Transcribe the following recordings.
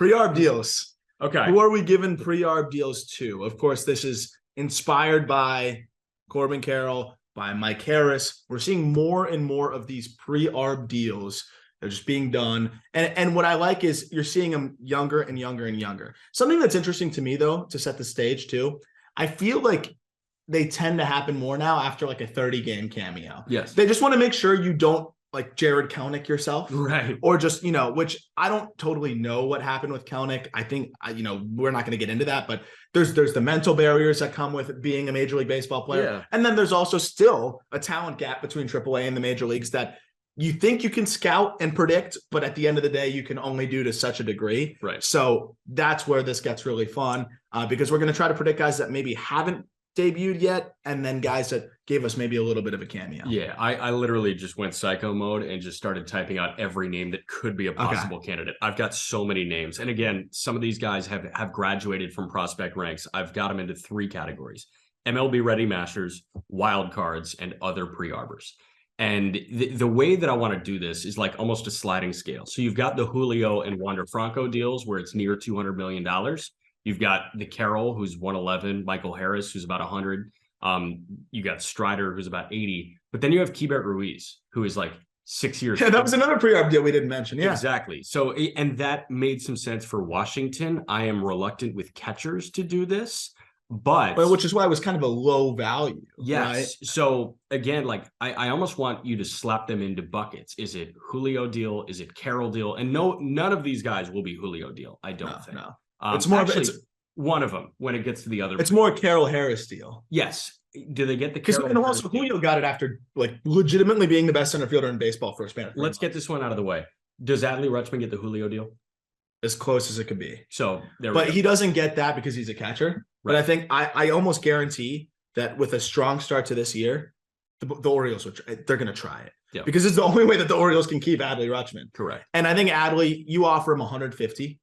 Pre-arb deals. Okay. Who are we giving pre-arb deals to? Of course, this is inspired by Corbin Carroll, by Mike Harris. We're seeing more and more of these pre-arb deals. They're just being done. And what I like is you're seeing them younger and younger and younger. Something that's interesting to me, though, to set the stage, too, I feel like they tend to happen more now after like a 30-game cameo. Yes. They just want to make sure you don't like Jared Kelenic yourself. Right. Or just, which I don't totally know what happened with Kelenic. I think, we're not going to get into that, but there's the mental barriers that come with being a Major League Baseball player. Yeah. And then there's also still a talent gap between AAA and the major leagues that you think you can scout and predict, but at the end of the day, you can only do to such a degree. Right. So that's where this gets really fun because we're going to try to predict guys that maybe haven't debuted yet, and then guys that gave us maybe a little bit of a cameo. Yeah, I literally just went psycho mode and just started typing out every name that could be a possible candidate. I've got so many names. And again, some of these guys have graduated from prospect ranks. I've got them into 3 categories: MLB Ready Masters, wild cards, and other pre-arbors. And the way that I want to do this is like almost a sliding scale. So you've got the Julio and Wander Franco deals where it's near $200 million. You've got the Carroll, who's 111, Michael Harris, who's about 100. You got Strider, who's about 80. But then you have Keibert Ruiz, who is like 6 years. Yeah, that was another pre-arb deal we didn't mention. Yeah, exactly. So, and that made some sense for Washington. I am reluctant with catchers to do this, but which is why it was kind of a low value. Yes. Right? So again, like I almost want you to slap them into buckets. Is it Julio deal? Is it Carroll deal? And no, none of these guys will be Julio deal. I don't think. No. It's more actually, one of them when it gets to the other. It's more Carroll Harris deal. Yes. Do they get the Carroll? And also Julio got it after like legitimately being the best center fielder in baseball for a span of 3 months. Let's get this one out of the way. Does Adley Rutschman get the Julio deal? As close as it could be. So but he doesn't get that because he's a catcher. Right. But I think I almost guarantee that with a strong start to this year, the Orioles they're going to try it. Yeah. Because it's the only way that the Orioles can keep Adley Rutschman. Correct. And I think Adley, you offer him 150.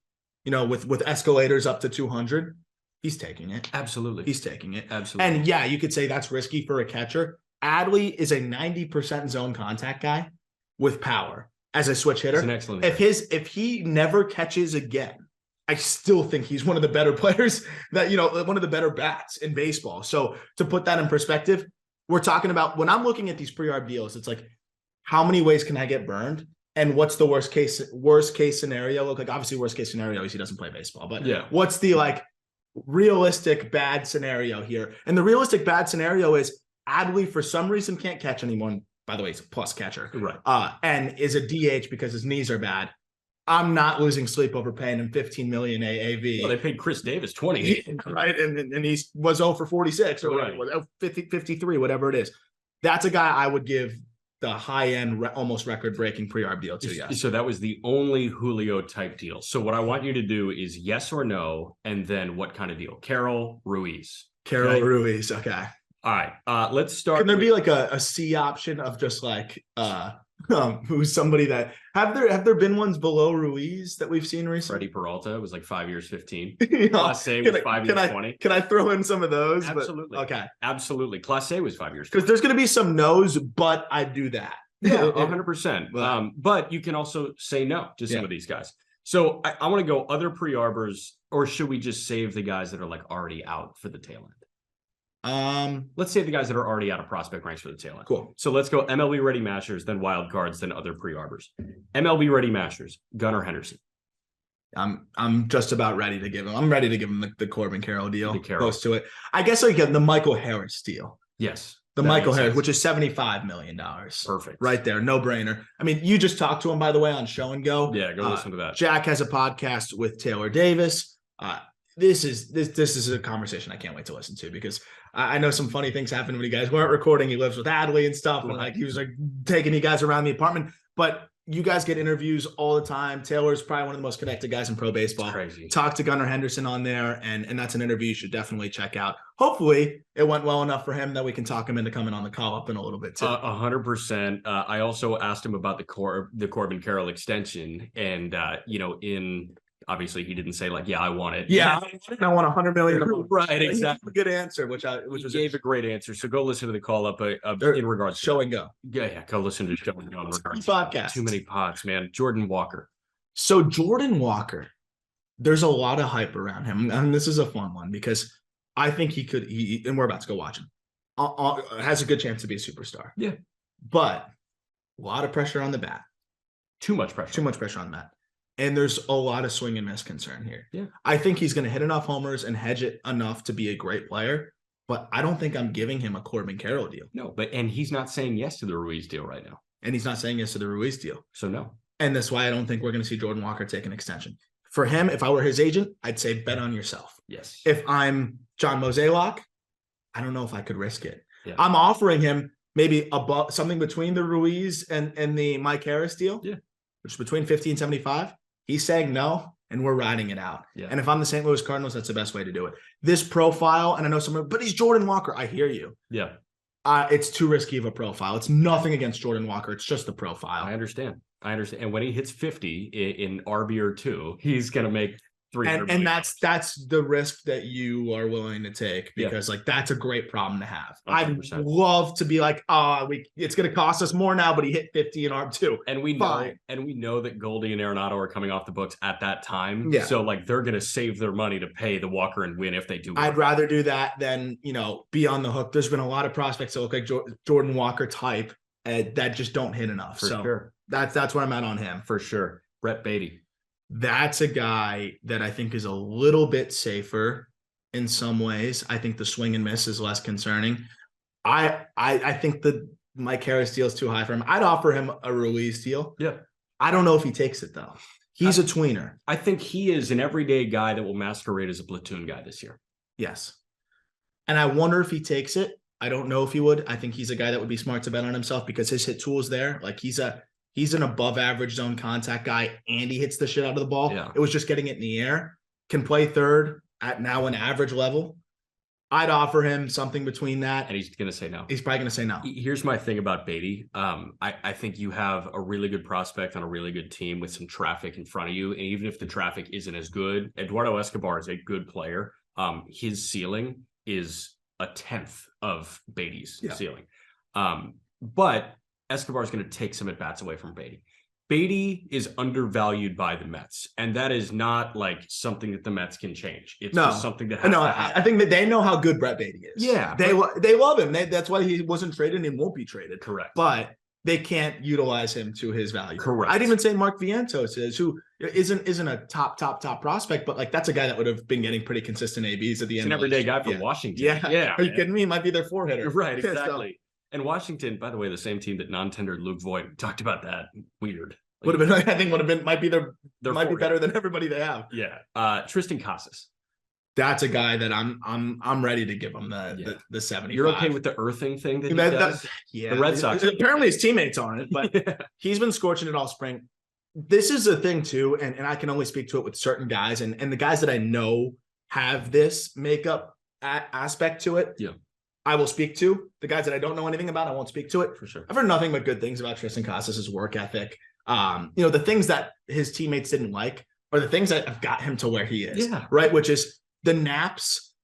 With escalators up to 200, he's taking it. Absolutely. He's taking it. Absolutely. And yeah, you could say that's risky for a catcher. Adley is a 90% zone contact guy with power as a switch hitter. He's an excellent hitter. If he never catches again, I still think he's one of the better players that, one of the better bats in baseball. So to put that in perspective, we're talking about when I'm looking at these pre-arb deals, it's like, how many ways can I get burned? And what's the worst case scenario look like? Obviously, worst case scenario is he doesn't play baseball. But yeah, what's the like realistic bad scenario here? And the realistic bad scenario is Adley for some reason can't catch anyone. By the way, he's a plus catcher, right? And is a DH because his knees are bad. I'm not losing sleep over paying him $15 million AAV. Well, they paid Chris Davis 20, right? And he was 0 for 46 or whatever, 53, whatever it is. That's a guy I would give the high-end, almost record-breaking pre-arb deal to. Yes. So that was the only Julio type deal. So what I want you to do is yes or no, and then what kind of deal? Carroll, Ruiz. Carroll, Ruiz. Okay. All right. Let's start. Can there be like a C option of just like who's somebody that have there been ones below Ruiz that we've seen recently? Freddie Peralta was like 5 years, 15. Clase was 5 years, 20. Can I throw in some of those? Absolutely. But, okay. Absolutely. Clase was 5 years. Because there's going to be some no's, but I do that. Yeah, 100%. But you can also say no to some of these guys. So I want to go other pre-arbors, or should we just save the guys that are like already out for the tail end? Let's say the guys that are already out of prospect ranks for the tail end. Cool. So let's go MLB Ready Masters, then wild cards, then other pre-arbors. MLB Ready Masters, Gunnar Henderson. I'm just about ready to give him. I'm ready to give him the Corbin Carroll deal. Close to it. I guess I get the Michael Harris deal. Yes. The Michael Harris, which is $75 million. Perfect. Right there. No brainer. I mean, you just talked to him, by the way, on Show and Go. Yeah, go listen to that. Jack has a podcast with Taylor Davis. This is a conversation I can't wait to listen to because I know some funny things happened when you guys weren't recording. He lives with Adley and stuff. And like he was like taking you guys around the apartment. But you guys get interviews all the time. Taylor's probably one of the most connected guys in pro baseball. It's crazy. Talk to Gunnar Henderson on there, and that's an interview you should definitely check out. Hopefully it went well enough for him that we can talk him into coming on the call up in a little bit too. 100%. I also asked him about the Corbin Carroll extension, and obviously he didn't say like, yeah, I want it. Yeah, I want $100 million. Right, exactly. Good answer, which gave a great answer. So go listen to the call up in regards to Show and Go. Yeah, go listen to Show and Go. Podcast. Too many pods, man. Jordan Walker. So Jordan Walker, there's a lot of hype around him. And this is a fun one because I think and we're about to go watch him, has a good chance to be a superstar. Yeah. But a lot of pressure on the bat. Too much pressure. Too much pressure on the bat. And there's a lot of swing and miss concern here. Yeah. I think he's going to hit enough homers and hedge it enough to be a great player, but I don't think I'm giving him a Corbin Carroll deal. No, and he's not saying yes to the Ruiz deal right now. And he's not saying yes to the Ruiz deal. So no. And that's why I don't think we're going to see Jordan Walker take an extension. For him, if I were his agent, I'd say bet on yourself. Yes. If I'm John Mozeliak, I don't know if I could risk it. Yeah. I'm offering him maybe above something between the Ruiz and the Mike Harris deal, yeah, which is between 50 and 75. He's saying no, and we're riding it out. Yeah. And if I'm the St. Louis Cardinals, that's the best way to do it. This profile, and I know someone, but he's Jordan Walker. I hear you. Yeah. It's too risky of a profile. It's nothing against Jordan Walker. It's just the profile. I understand. And when he hits 50 in RB or 2, he's going to make 300 and that's the risk that you are willing to take because like that's a great problem to have. 100%. I'd love to be like, it's going to cost us more now, but he hit 50 in ARB2. And we know that Goldie and Arenado are coming off the books at that time. Yeah. So like they're going to save their money to pay the Walker and Win if they do. I'd rather do that than, be on the hook. There's been a lot of prospects that look like Jordan Walker type that just don't hit enough. For sure. That's where I'm at on him. For sure. Brett Beatty. That's a guy that I think is a little bit safer in some ways. I think the swing and miss is less concerning. I think the Mike Harris deal is too high for him. I'd offer him a Ruiz deal. Yeah. I don't know if he takes it though. He's a tweener. I think he is an everyday guy that will masquerade as a platoon guy this year. Yes. And I wonder if he takes it. I don't know if he would. I think he's a guy that would be smart to bet on himself because his hit tool is there. Like he's an above average zone contact guy and he hits the shit out of the ball. Yeah. It was just getting it in the air. Can play third at now an average level. I'd offer him something between that. And he's going to say no. He's probably going to say no. Here's my thing about Beatty. I think you have a really good prospect on a really good team with some traffic in front of you. And even if the traffic isn't as good, Eduardo Escobar is a good player. His ceiling is a 10th of Beatty's ceiling. But Escobar is going to take some at-bats away from Beatty. Beatty is undervalued by the Mets, and that is not like something that the Mets can change. It's just something that has to happen. I think that they know how good Brett Beatty is. Yeah. They love him. That's why he wasn't traded and won't be traded. Correct. But they can't utilize him to his value. Correct. I'd even say Mark Vientos who isn't a top prospect, but like that's a guy that would have been getting pretty consistent ABs at the end. An everyday guy from Washington. Yeah. Are you kidding me? He might be their four hitter. Right, exactly. And Washington, by the way, the same team that non-tendered Luke Voigt. Talked about that. Weird. Would have been. I think would have been. Might be better than everybody they have. Yeah. Tristan Casas. That's a guy that I'm ready to give him the 75. You're okay with the earthing thing that he does? Yeah. The Red Sox. Apparently his teammates aren't, but he's been scorching it all spring. This is a thing too, and I can only speak to it with certain guys, and the guys that I know have this makeup aspect to it. Yeah. I will speak to. The guys that I don't know anything about, I won't speak to it. For sure. I've heard nothing but good things about Tristan Casas' work ethic. The things that his teammates didn't like are the things that have got him to where he is. Yeah. Right. Which is the naps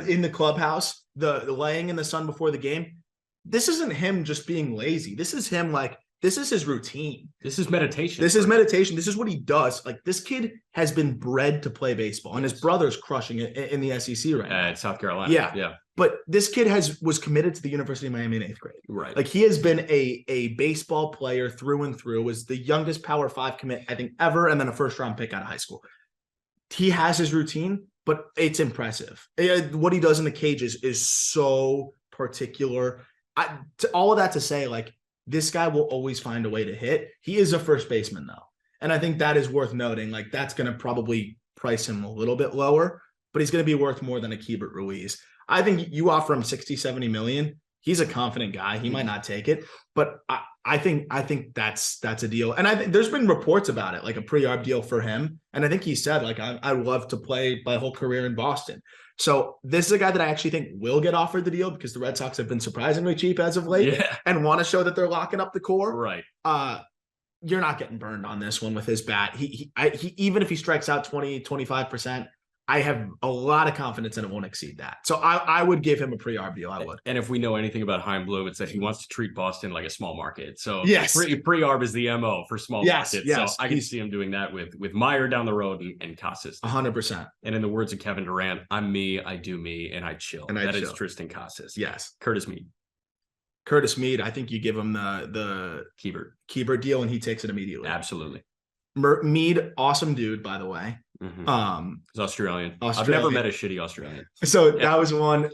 in the clubhouse, the laying in the sun before the game. This isn't him just being lazy. This is him this is his routine. This is meditation. This is meditation. This is what he does. Like this kid has been bred to play baseball, and his brother's crushing it in the SEC right now. At South Carolina. Yeah. But this kid was committed to the University of Miami in 8th grade. Right. Like he has been a baseball player through and through, was the youngest Power 5 commit, I think, ever, and then a first-round pick out of high school. He has his routine, but it's impressive. What he does in the cages is so particular. All of that to say, like, this guy will always find a way to hit. He is a first baseman, though. And I think that is worth noting. Like, that's going to probably price him a little bit lower, but he's going to be worth more than a Keibert Ruiz. I think you offer him 60, 70 million. He's a confident guy. He might not take it, but I think that's a deal. And I think there's been reports about it, like a pre-arb deal for him. And I think he said, like, I'd love to play my whole career in Boston. So this is a guy that I actually think will get offered the deal because the Red Sox have been surprisingly cheap as of late and want to show that they're locking up the core. Right. You're not getting burned on this one with his bat. He even if he strikes out 20, 25%, I have a lot of confidence that it won't exceed that. So I would give him a pre-arb deal. I would. And if we know anything about Chaim Bloom, it's that he wants to treat Boston like a small market. So yes, pre-arb is the MO for small markets. Yes. So I can see him doing that with Meyer down the road and Casas. 100%. And in the words of Kevin Durant, I'm me, I do me, and I chill. And that is Tristan Casas. Yes. Curtis Mead. I think you give him the Keybert deal and he takes it immediately. Absolutely. Mead, awesome dude, by the way. Mm-hmm. He's Australian. I've never met a shitty Australian. So that was one.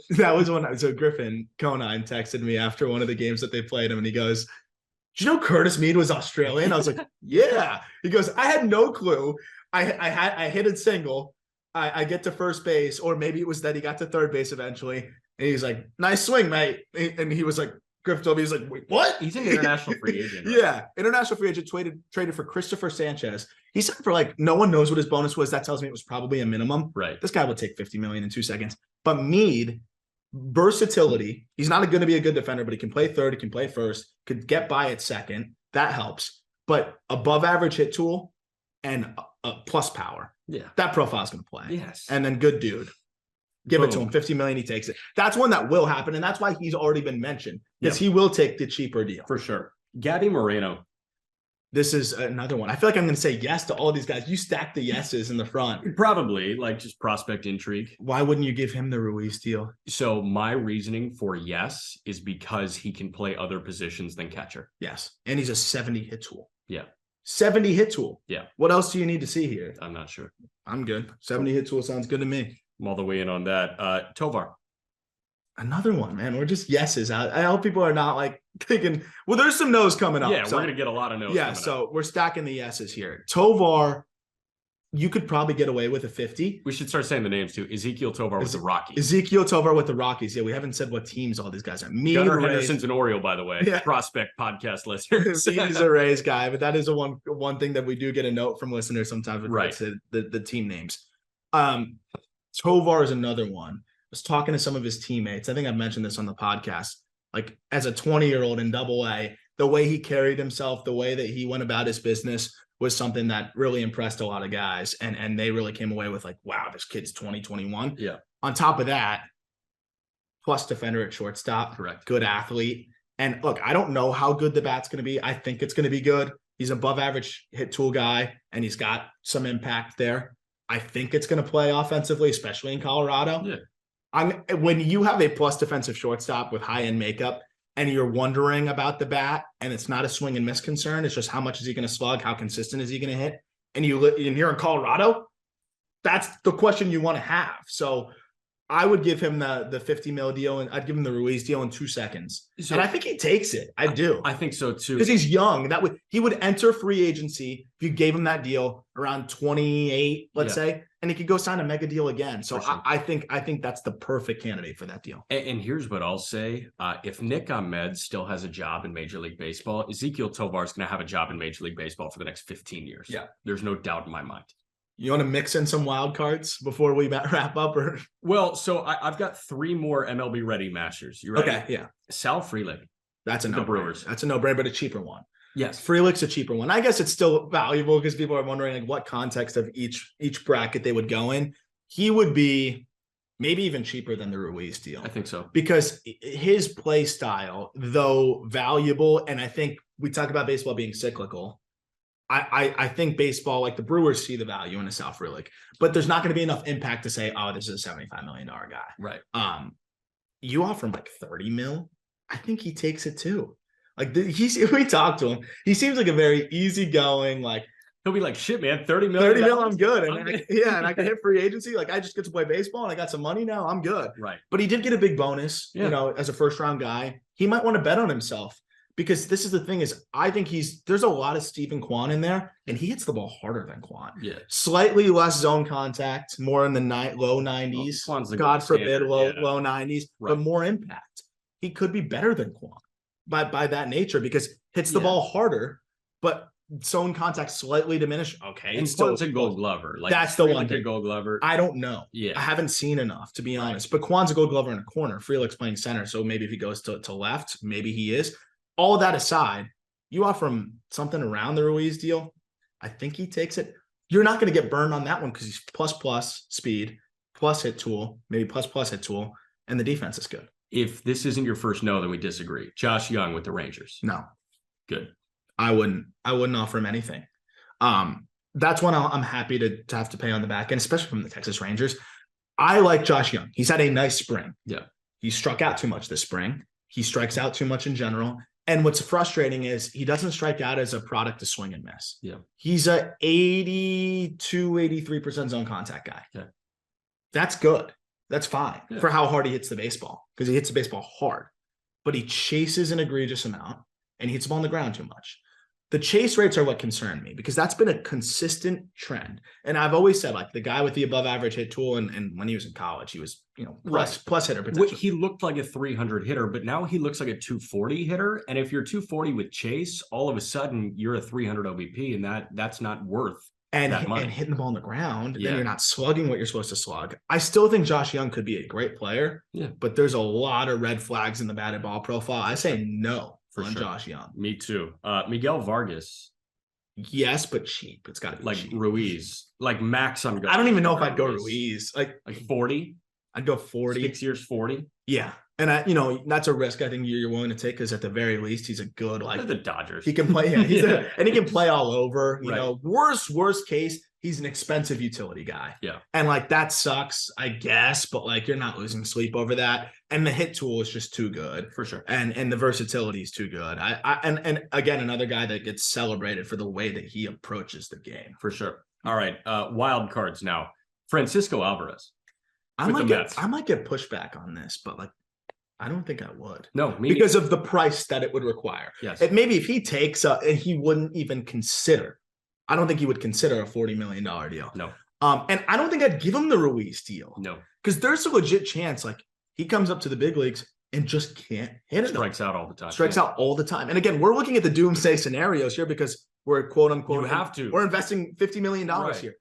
So Griffin Conine texted me after one of the games that they played him, and he goes, "Did you know Curtis Mead was Australian?" I was like, "Yeah." He goes, "I had no clue. I hit a single. I get to first base, or maybe it was that he got to third base eventually." And he's like, "Nice swing, mate." And he was like, Griff told me, he's like, "Wait, what?" He's an international free agent. Right? Yeah, international free agent traded for Christopher Sanchez. He said for like no one knows what his bonus was. That tells me it was probably a minimum. Right. This guy will take $50 million in 2 seconds. But Mead, versatility. He's not going to be a good defender, but he can play third. He can play first. Could get by at second. That helps. But above average hit tool and plus power. Yeah, that profile is going to play. Yes, and then good dude. Give it to him. $50 million, he takes it. That's one that will happen, and that's why he's already been mentioned, because he will take the cheaper deal. For sure. Gabby Moreno. This is another one. I feel like I'm going to say yes to all these guys. You stack the yeses in the front. Probably, like just prospect intrigue. Why wouldn't you give him the Ruiz deal? So my reasoning for yes is because he can play other positions than catcher. Yes, and he's a 70 hit tool. Yeah. 70 hit tool. Yeah. What else do you need to see here? I'm not sure. I'm good. 70 hit tool sounds good to me. I'm all the way in on that. Tovar. Another one, man. We're just yeses. I hope people are not like thinking, well, there's some no's coming up. Yeah, so we're going to get a lot of no's. Yeah, so we're stacking the yeses here. Tovar, you could probably get away with a 50. We should start saying the names too. Ezekiel Tovar with the Rockies. Ezekiel Tovar with the Rockies. Yeah, we haven't said what teams all these guys are. Gunnar Henderson's an Oriole, by the way. Yeah. Prospect podcast listeners. He's a Rays guy, but that is a one thing that we do get a note from listeners sometimes with right. the team names. Tovar is another one. I was talking to some of his teammates. I think I've mentioned this on the podcast. Like as a 20-year-old in Double-A, the way he carried himself, the way that he went about his business was something that really impressed a lot of guys. And they really came away with like, wow, this kid's 2021. Yeah. On top of that, plus defender at shortstop. Correct. Good athlete. And look, I don't know how good the bat's going to be. I think it's going to be good. He's above average hit tool guy, and he's got some impact there. I think it's going to play offensively, especially in Colorado. Yeah. When you have a plus defensive shortstop with high-end makeup and you're wondering about the bat and it's not a swing and miss concern, it's just how much is he going to slug, how consistent is he going to hit, and you're in Colorado, that's the question you want to have. So I would give him the $50 million deal, and I'd give him the Ruiz deal in 2 seconds. So, and I think he takes it. I do. I think so too. Because he's young. He would enter free agency if you gave him that deal around 28, let's say, and he could go sign a mega deal again. So sure. I think that's the perfect candidate for that deal. And here's what I'll say. If Nick Ahmed still has a job in Major League Baseball, Ezekiel Tovar is going to have a job in Major League Baseball for the next 15 years. Yeah. There's no doubt in my mind. You want to mix in some wild cards before we wrap up? Or well, so I've got 3 more MLB ready masters. You ready? Okay, yeah. Sal Frelick. That's a no-brainer. Brewers. That's a no-brainer, but a cheaper one. Yes. Frelick's a cheaper one. I guess it's still valuable because people are wondering like what context of each bracket they would go in. He would be maybe even cheaper than the Ruiz deal. I think so. Because his play style, though valuable, and I think we talk about baseball being cyclical. I think baseball, like the Brewers, see the value in a Sal Frelick, but there's not going to be enough impact to say, oh, this is a $75 million guy. Right. You offer him like 30 mil. I think he takes it too. Like we talked to him. He seems like a very easygoing, like he'll be like, shit, man, 30 million. 30 mil, I'm good. And I can hit free agency. Like I just get to play baseball and I got some money now. I'm good. Right. But he did get a big bonus, as a first round guy. He might want to bet on himself. Because this is the thing is, I think there's a lot of Stephen Kwan in there, and he hits the ball harder than Kwan. Yeah. Slightly less zone contact, more in the low 90s. Well, God forbid, low 90s, right. But more impact. He could be better than Kwan by that nature because hits the ball harder, but zone contact slightly diminished. Okay. And Kwan's a Gold Glover. Like that's the one thing. Gold Glover. I don't know. Yeah. I haven't seen enough, to be honest. But Kwan's a Gold Glover in a corner. Frelick's playing center, so maybe if he goes to left, maybe he is. All of that aside, you offer him something around the Ruiz deal. I think he takes it. You're not going to get burned on that one because he's plus speed, plus hit tool, maybe plus hit tool, and the defense is good. If this isn't your first no, then we disagree. Josh Young with the Rangers. No. Good. I wouldn't offer him anything. That's one I'm happy to have to pay on the back end, especially from the Texas Rangers. I like Josh Young. He's had a nice spring. Yeah. He struck out too much this spring. He strikes out too much in general. And what's frustrating is he doesn't strike out as a product of swing and miss. Yeah. He's a 82, 83% zone contact guy. Yeah. That's good. That's fine for how hard he hits the baseball, because he hits the baseball hard. But he chases an egregious amount and he hits the ball on the ground too much. The chase rates are what concern me, because that's been a consistent trend. And I've always said, like, the guy with the above average hit tool, and when he was in college, he was, plus hitter potential. He looked like a 300 hitter, but now he looks like a 240 hitter. And if you're 240 with chase, all of a sudden you're a 300 OBP, and that's not worth that money. And hitting the ball on the ground, then you're not slugging what you're supposed to slug. I still think Josh Young could be a great player, but there's a lot of red flags in the batted ball profile. I say no. For sure. Josh Young. Me too. Miguel Vargas. Yes, but cheap. It's got to be like cheap. Ruiz. Like max I'm going. I don't even know if I'd go Ruiz. Like 40? I'd go 40. 6 years 40? Yeah. And that's a risk I think you're willing to take, because at the very least he's a good, like, the Dodgers. He can play, and he can play all over. You know, worst case, he's an expensive utility guy. Yeah. And like that sucks, I guess, but like you're not losing sleep over that. And the hit tool is just too good. For sure. And the versatility is too good. And again, another guy that gets celebrated for the way that he approaches the game. For sure. All right. Wild cards now. Francisco Alvarez. I might get pushback on this, but like, I don't think I would. No, because of the price that it would require. Yes. Maybe if he takes he wouldn't even consider. I don't think he would consider a $40 million deal. No. And I don't think I'd give him the Ruiz deal. No. Because there's a legit chance, like, he comes up to the big leagues and just can't hit it. Strikes out all the time. Strikes out all the time. And again, we're looking at the doomsday scenarios here because we're quote unquote. You have to. We're investing $50 million here.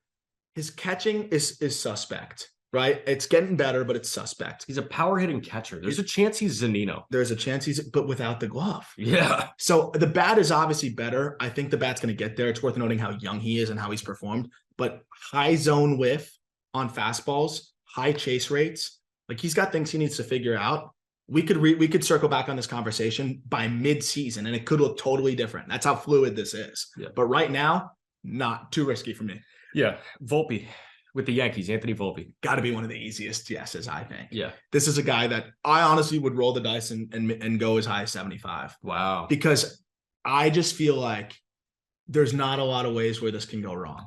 His catching is suspect. Right? It's getting better, but it's suspect. He's a power hitting catcher. There's a chance he's Zunino. There's a chance but without the glove. Yeah. So the bat is obviously better. I think the bat's going to get there. It's worth noting how young he is and how he's performed. But high zone whiff on fastballs, high chase rates. Like, he's got things he needs to figure out. We could circle back on this conversation by mid-season, and it could look totally different. That's how fluid this is. Yeah. But right now, not too risky for me. Yeah. Volpe. With the Yankees, Anthony Volpe. Got to be one of the easiest yeses, I think. Yeah. This is a guy that I honestly would roll the dice and go as high as 75. Wow. Because I just feel like there's not a lot of ways where this can go wrong.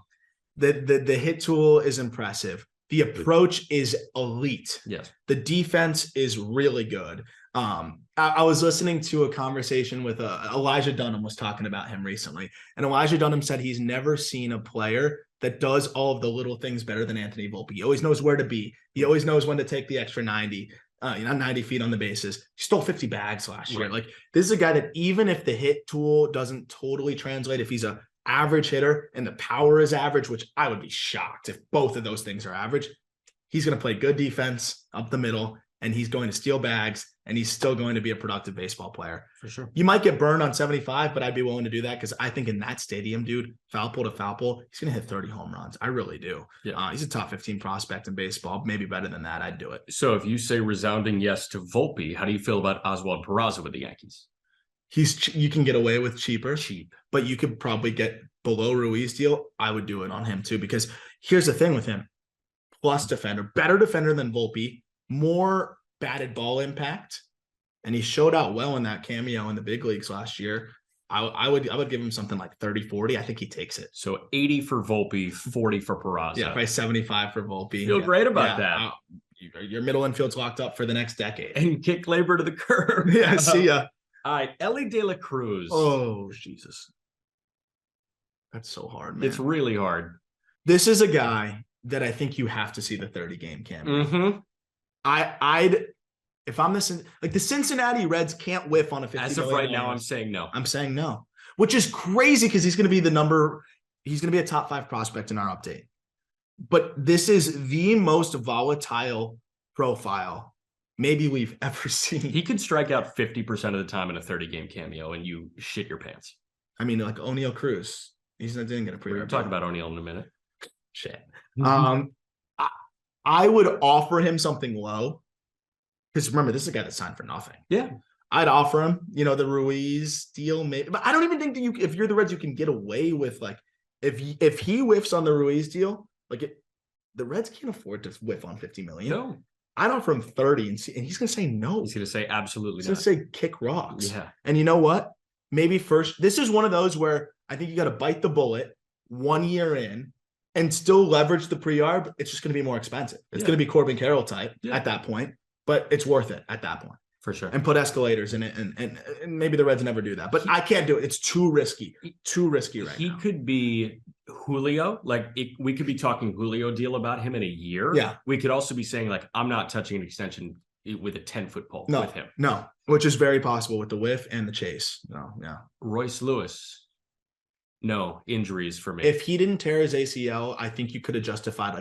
The hit tool is impressive. The approach is elite. Yes. The defense is really good. I was listening to a conversation with Elijah Dunham was talking about him recently. And Elijah Dunham said he's never seen a player that does all of the little things better than Anthony Volpe. He always knows where to be. He always knows when to take the extra 90 feet on the bases. He stole 50 bags last year. Like, this is a guy that even if the hit tool doesn't totally translate, if he's a average hitter and the power is average, which I would be shocked if both of those things are average, he's going to play good defense up the middle, and he's going to steal bags, and he's still going to be a productive baseball player. For sure. You might get burned on 75, but I'd be willing to do that because I think in that stadium, dude, foul pole to foul pole, he's going to hit 30 home runs. I really do. Yeah. He's a top 15 prospect in baseball, maybe better than that. I'd do it. So if you say resounding yes to Volpe, how do you feel about Oswald Peraza with the Yankees? You can get away with cheap, but you could probably get below Ruiz deal. I would do it on him too, because here's the thing with him. Plus defender, better defender than Volpe, more batted ball impact, and he showed out well in that cameo in the big leagues last year. I would give him something like 30-40. I think he takes it. So 80 for Volpe, 40 for Peraza. Yeah, probably 75 for Volpe. Feel great about that. Your middle infield's locked up for the next decade. And kick labor to the curb. Yeah, see ya. All right, Ellie De La Cruz. Oh, Jesus. That's so hard, man. It's really hard. This is a guy that I think you have to see the 30-game cameo. Mm-hmm. I'd if I'm the Cincinnati Reds can't whiff on a 50. As of right now, I'm saying no. I'm saying no, which is crazy because he's going to be he's going to be a top 5 prospect in our update. But this is the most volatile profile maybe we've ever seen. He could strike out 50% of the time in a 30-game cameo and you shit your pants. I mean, like O'Neal Cruz. He's not doing it. We're going to talk about O'Neal in a minute. Shit. I, I would offer him something low because remember, this is a guy that signed for nothing. Yeah. I'd offer him, the Ruiz deal, maybe, but I don't even think that if you're the Reds, you can get away with like if he whiffs on the Ruiz deal, the Reds can't afford to whiff on 50 million. No. I'd offer him 30 and he's going to say no. He's going to say absolutely He's not. going to say kick rocks. Yeah. And you know what? Maybe first, this is one of those where I think you got to bite the bullet 1 year in and still leverage the pre-arb. It's just going to be more expensive. It's going to be Corbin Carroll type at that point, but it's worth it at that point. For sure. And put escalators in it. And maybe the Reds never do that, but I can't do it. It's too risky. Too risky right now. He could be Julio. We could be talking Julio deal about him in a year. Yeah. We could also be saying I'm not touching an extension with a 10-foot pole with him. No, which is very possible with the whiff and the chase. No, yeah. Royce Lewis. No injuries for me. If he didn't tear his ACL, I think you could have justified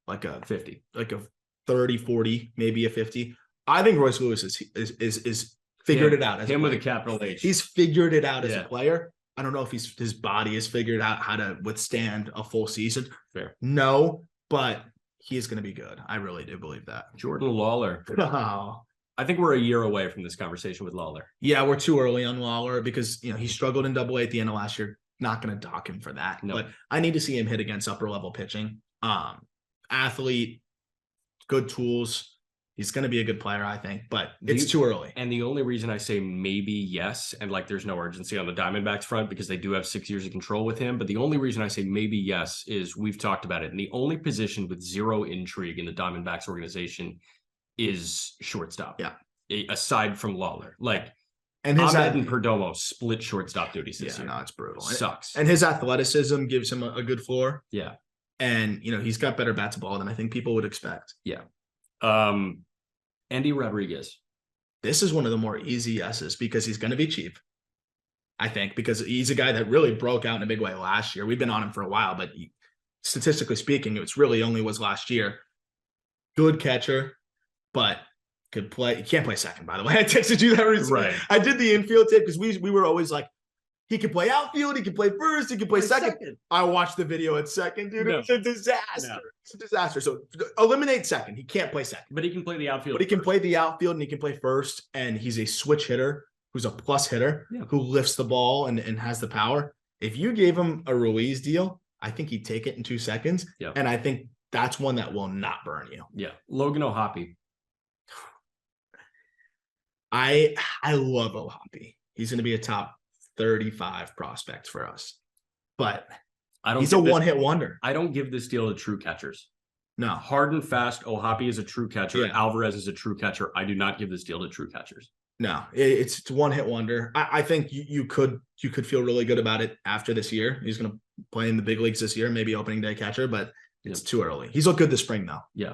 like a 50, like a 30, 40, maybe a 50. I think Royce Lewis is figured it out. As him with a capital H. He's figured it out as a player. I don't know if his body has figured out how to withstand a full season. Fair. No, but he is going to be good. I really do believe that. Jordan Lawler. Oh. I think we're a year away from this conversation with Lawler. Yeah, we're too early on Lawler because he struggled in Double-A at the end of last year. Not going to dock him for that. No. But I need to see him hit against upper level pitching. Athlete, good tools. He's going to be a good player, I think, but it's too early. And the only reason I say maybe yes, and there's no urgency on the Diamondbacks front because they do have 6 years of control with him. But the only reason I say maybe yes is we've talked about it. And the only position with zero intrigue in the Diamondbacks organization is shortstop. Yeah. Aside from Lawler. And Ahmed and Perdomo split shortstop duties this year. No, it's brutal. It sucks. And his athleticism gives him a good floor. Yeah. And, he's got better bat to ball than I think people would expect. Yeah. Andy Rodriguez. This is one of the more easy yeses because he's going to be cheap. I think because he's a guy that really broke out in a big way last year. We've been on him for a while, but statistically speaking, it's really only was last year. Good catcher, but could play. He can't play second, by the way. I texted you that recently. Right. I did the infield tip because we were always like, he could play outfield, he could play first, he could play second. I watched the video at second, dude. No. It's a disaster. No. It's a disaster. So eliminate second. He can't play second. But he can play the outfield. But he can play the outfield and he can play first. And he's a switch hitter who's a plus hitter who lifts the ball and has the power. If you gave him a Ruiz deal, I think he'd take it in 2 seconds. Yep. And I think that's one that will not burn you. Yeah. Logan O'Hoppe. I love O'Hoppe. He's going to be a top 35 prospect for us, but he's a one-hit wonder. I don't give this deal to true catchers. No, hard and fast. O'Hoppe is a true catcher. Yeah. Alvarez is a true catcher. I do not give this deal to true catchers. No, it's one-hit wonder. I think you could feel really good about it after this year. He's going to play in the big leagues this year, maybe opening day catcher, but it's too early. He's looked good this spring though. Yeah.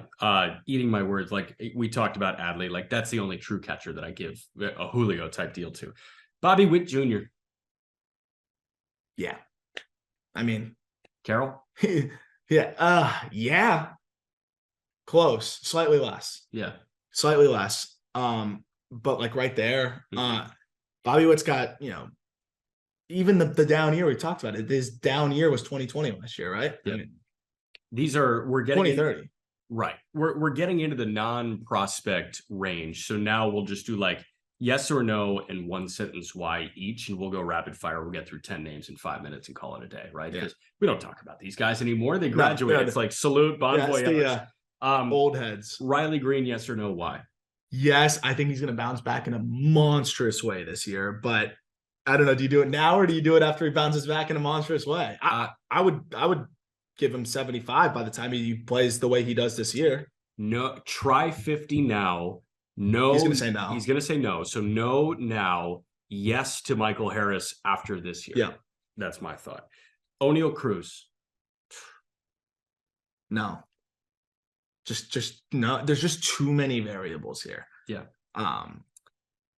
Eating my words. We talked about Adley. That's the only true catcher that I give a Julio type deal to. Bobby Witt Jr. Yeah. I mean, Carroll? Yeah. Close. Slightly less. Yeah. Slightly less. But right there, Bobby Witt's got, even the down year we talked about it. His down year was 2020 last year, right? Yeah. We're getting 2030. Right. We're getting into the non-prospect range. So now we'll just do yes or no and one sentence why each, and we'll go rapid fire. We'll get through 10 names in 5 minutes and call it a day, right? Because we don't talk about these guys anymore. They graduate. It's like salute, bon voyage. Old heads. Riley Green, yes or no, why? Yes, I think he's going to bounce back in a monstrous way this year, but I don't know. Do you do it now or do you do it after he bounces back in a monstrous way? I would give him 75 by the time he plays the way he does this year. No, try 50 now. No, he's going to say no. He's going to say no. So no now, yes to Michael Harris after this year. Yeah. That's my thought. O'Neal Cruz. No. Just no. There's just too many variables here. Yeah.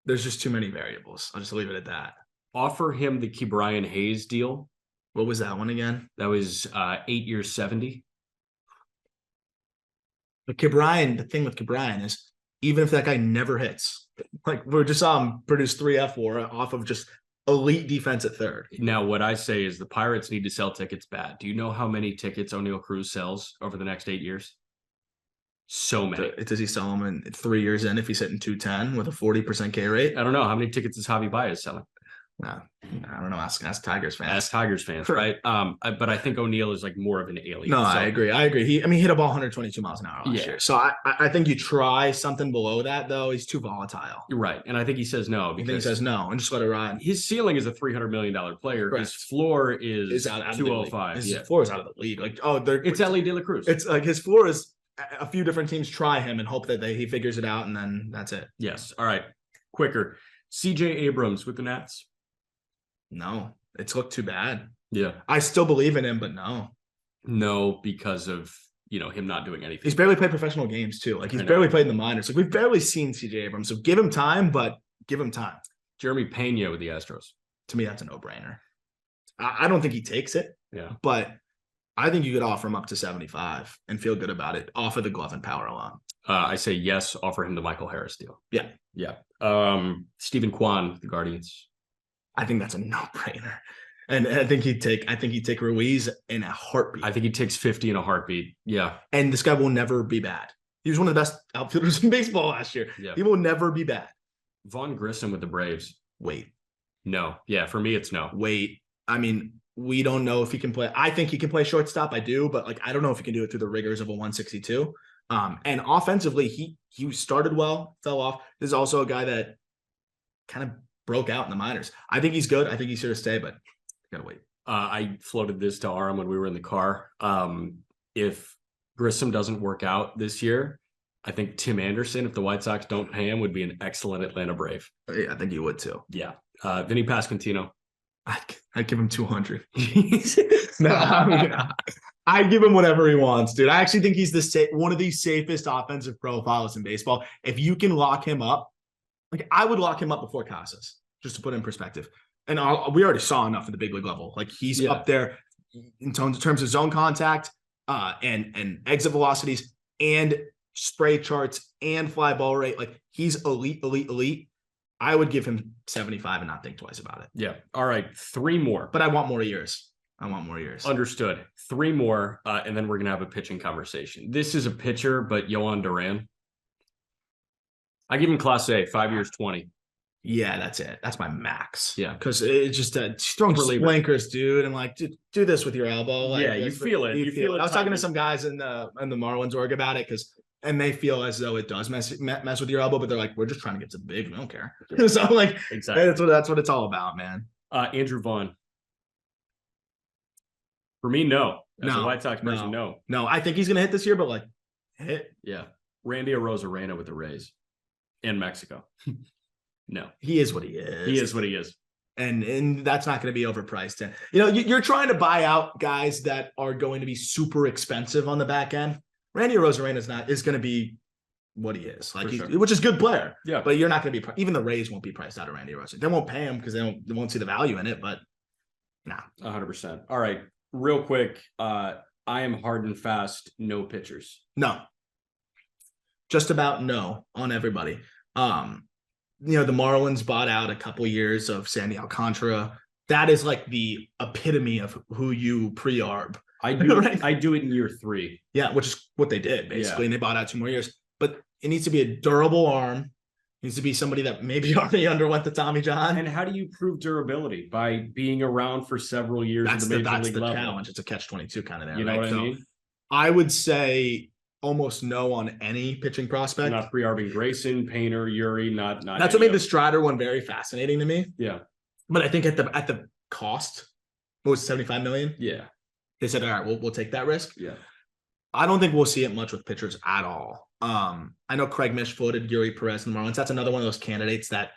There's just too many variables. I'll just leave it at that. Offer him the Ke'Bryan Hayes deal. What was that one again? That was 8 years, 70. But Ke'Bryan, the thing with Ke'Bryan is even if that guy never hits, we just saw him produce 3 F4 off of just elite defense at third. Now, what I say is the Pirates need to sell tickets bad. Do you know how many tickets O'Neal Cruz sells over the next 8 years? So many. Does he sell them in 3 years in if he's hitting 210 with a 40% K rate? I don't know. How many tickets is Javi Baez selling? No, I don't know. Ask Tigers fans. As Tigers fans, right? But I think O'Neal is like more of an alien. No, I agree. He hit a ball 122 miles an hour last year. So I think you try something below that, though. He's too volatile. You're right. And I think he says no. Because he says no and just let it ride. His ceiling is a $300 million player. Correct. His floor is out 205. His floor is out of the league. Like, it's Ellie De La Cruz. It's like his floor is a few different teams try him and hope that he figures it out, and then that's it. Yes. All right. Quicker. CJ Abrams with the Nats. No, it's looked too bad. Yeah. I still believe in him, but no. No, because of, him not doing anything. He's barely played professional games too. Like he's barely played in the minors. Like we've barely seen CJ Abrams. So give him time, but give him time. Jeremy Pena with the Astros. To me, that's a no-brainer. I don't think he takes it. Yeah. But I think you could offer him up to 75 and feel good about it off of the glove and power alone. I say yes, offer him the Michael Harris deal. Yeah. Yeah. Stephen Kwan, the Guardians. I think that's a no-brainer. And I think he'd take Ruiz in a heartbeat. I think he takes 50 in a heartbeat. Yeah. And this guy will never be bad. He was one of the best outfielders in baseball last year. Yeah. He will never be bad. Vaughn Grissom with the Braves. Wait. No. Yeah, for me, it's no. Wait. I mean, we don't know if he can play. I think he can play shortstop. I do, but I don't know if he can do it through the rigors of a 162. And offensively, he started well, fell off. This is also a guy that kind of broke out in the minors. I think he's good. I think he's here to stay, but gotta wait. I floated this to Aram when we were in the car. If Grissom doesn't work out this year, I think Tim Anderson, if the White Sox don't pay him, would be an excellent Atlanta Brave. Yeah, I think he would too. Yeah. Vinny Pasquantino. I'd give him 200. I'd give him whatever he wants, dude. I actually think he's one of the safest offensive profiles in baseball. If you can lock him up, I would lock him up before Casas, just to put it in perspective. And we already saw enough at the big league level. He's up there in terms of zone contact and exit velocities and spray charts and fly ball rate. He's elite. I would give him 75 and not think twice about it. Yeah. All right. 3 more. But I want more years. Understood. 3 more, and then we're going to have a pitching conversation. This is a pitcher, but Yohan Duran. I give him Class A, 5 years, 20. Yeah, that's it. That's my max. Yeah. Because it's just throwing splankers, dude, and do this with your elbow. You feel it. You feel it. I was talking to some guys in the Marlins org about it and they feel as though it does mess with your elbow, but they're like, we're just trying to get to the big. We don't care. So exactly. That's what it's all about, man. Andrew Vaughn. For me, no. As a White Sox person, no. No, I think he's gonna hit this year, but hit. Yeah. Randy Arozarena with the Rays in Mexico. No. He is what he is. And that's not going to be overpriced. And you're trying to buy out guys that are going to be super expensive on the back end. Randy Arozarena is going to be what he is, which is a good player. Yeah. But you're not going to be even the Rays won't be priced out of Randy Arozarena. They won't pay him because they won't see the value in it. But 100%. All right, real quick. I am hard and fast. No pitchers. No. Just about no on everybody. The Marlins bought out a couple years of Sandy Alcantara. That is the epitome of who you pre-arb. I do right? I do it in year 3. Yeah, which is what they did, basically. Yeah. And they bought out 2 more years. But it needs to be a durable arm. It needs to be somebody that maybe already underwent the Tommy John. And how do you prove durability? By being around for several years at the major league level. Challenge. It's a catch-22 kind of there. You know what I mean? I would say almost no on any pitching prospect. Not pre-arbing Grayson, Painter, Yuri, not. That's what made the Strider one very fascinating to me. Yeah. But I think at the cost, what was it, $75 million? Yeah. They said, all right, we'll take that risk. Yeah. I don't think we'll see it much with pitchers at all. I know Craig Mish floated Yuri Perez and the Marlins. That's another one of those candidates that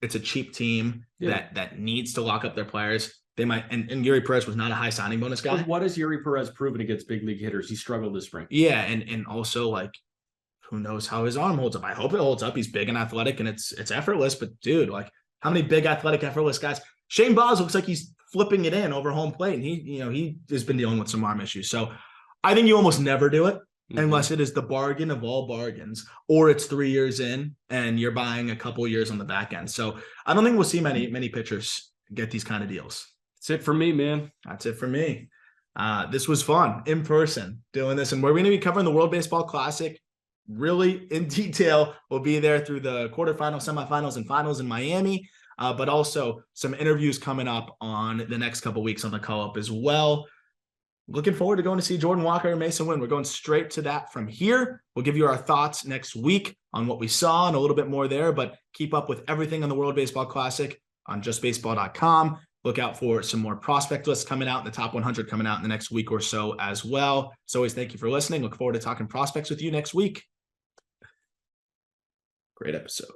it's a cheap team that needs to lock up their players. They might, and Yuri Perez was not a high signing bonus guy. But what has Yuri Perez proven against big league hitters? He struggled this spring. Yeah, and also who knows how his arm holds up? I hope it holds up. He's big and athletic, and it's effortless. But dude, how many big athletic effortless guys? Shane Baz looks like he's flipping it in over home plate, and he has been dealing with some arm issues. So I think you almost never do it. unless it is the bargain of all bargains, or it's 3 years in and you're buying a couple years on the back end. So I don't think we'll see many pitchers get these kind of deals. That's it for me, man. That's it for me. This was fun in person doing this, and we're going to be covering the World Baseball Classic really in detail. We'll be there through the quarterfinals, semifinals, and finals in Miami, but also some interviews coming up on the next couple weeks on the call-up as well. Looking forward to going to see Jordan Walker and Mason Wynn. We're going straight to that from here. We'll give you our thoughts next week on what we saw and a little bit more there, but keep up with everything on the World Baseball Classic on justbaseball.com. Look out for some more prospect lists coming out, and the top 100 coming out in the next week or so as well. As always, thank you for listening. Look forward to talking prospects with you next week. Great episode.